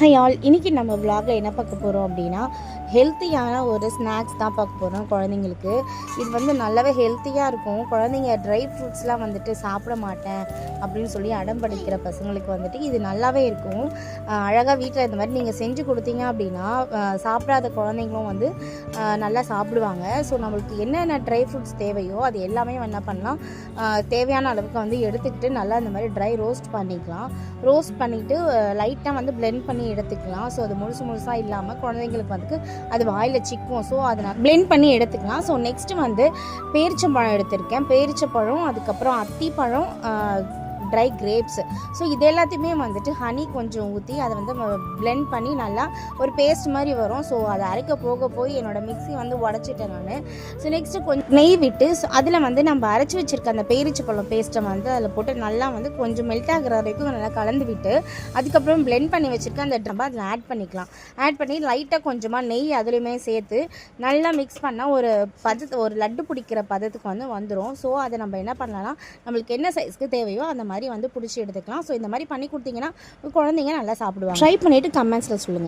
High all, இன்றைக்கி நம்ம vlogல என்ன பார்க்க போகிறோம் அப்படின்னா, ஹெல்த்தியான ஒரு ஸ்நாக்ஸ் தான் பார்க்க போகிறோம் குழந்தைங்களுக்கு. இது வந்து நல்லாவே ஹெல்த்தியாக இருக்கும். குழந்தைங்க ட்ரை ஃப்ரூட்ஸ்லாம் வந்துட்டு சாப்பிட மாட்டேன் அப்படின்னு சொல்லி அடம் பிடிக்கிற பசங்களுக்கு வந்துட்டு இது நல்லாவே இருக்கும். அழகாக வீட்டில் இந்த மாதிரி நீங்கள் செஞ்சு கொடுத்தீங்க அப்படின்னா சாப்பிடாத குழந்தைங்களும் வந்து நல்லா சாப்பிடுவாங்க. ஸோ நம்மளுக்கு என்னென்ன ட்ரை ஃப்ரூட்ஸ் தேவையோ அது எல்லாமே என்ன பண்ணலாம், தேவையான அளவுக்கு வந்து எடுத்துக்கிட்டு நல்லா இந்த மாதிரி ட்ரை ரோஸ்ட் பண்ணிக்கலாம். ரோஸ்ட் பண்ணிவிட்டு லைட்டாக வந்து பிளெண்ட் பண்ணி எடுத்துக்கலாம். ஸோ அது முழுசாக இல்லாமல் குழந்தைங்களுக்கு வந்து அது வாயில் சிக்கும். ஸோ அதை நான் பிளெண்ட் பண்ணி எடுத்துக்கலாம். ஸோ நெக்ஸ்ட்டு வந்து பேரிச்சம்பழம் எடுத்திருக்கேன். பேரிச்சப்பழம், அதுக்கப்புறம் அத்திப்பழம், ட்ரை கிரேப்ஸ். ஸோ இது எல்லாத்தையுமே வந்துட்டு ஹனி கொஞ்சம் ஊற்றி அதை வந்து பிளெண்ட் பண்ணி நல்லா ஒரு பேஸ்ட் மாதிரி வரும். ஸோ அதை அரைக்க போய் என்னோடய மிக்ஸி வந்து உடச்சிட்டேன் நான். ஸோ நெக்ஸ்ட்டு கொஞ்சம் நெய் விட்டு அதில் வந்து நம்ம அரைச்சி வச்சுருக்க அந்த பேரிச்சப்பழம் பேஸ்ட்டை வந்து அதில் போட்டு நல்லா வந்து கொஞ்சம் மெல்ட் ஆகிற வரைக்கும் நல்லா கலந்து விட்டு அதுக்கப்புறம் பிளெண்ட் பண்ணி வச்சுருக்க அந்த டப்பா அதில் ஆட் பண்ணிக்கலாம். ஆட் பண்ணி லைட்டாக கொஞ்சமாக நெய் அதுலேயுமே சேர்த்து நல்லா மிக்ஸ் பண்ணால் ஒரு லட்டு பிடிக்கிற பதத்துக்கு வந்து வந்துடும். ஸோ அதை நம்ம என்ன பண்ணலாம்னா, நம்மளுக்கு என்ன சைஸ்க்கு தேவையோ அந்த மாதிரி வந்து பிடிச்சி எடுத்துக்கலாம். ஸோ இந்த மாதிரி பண்ணி கொடுத்தீங்கன்னா குழந்தைங்க நல்லா சாப்பிடுவாங்க. ட்ரை பண்ணிவிட்டு கமெண்ட்ஸில் சொல்லுங்கள்.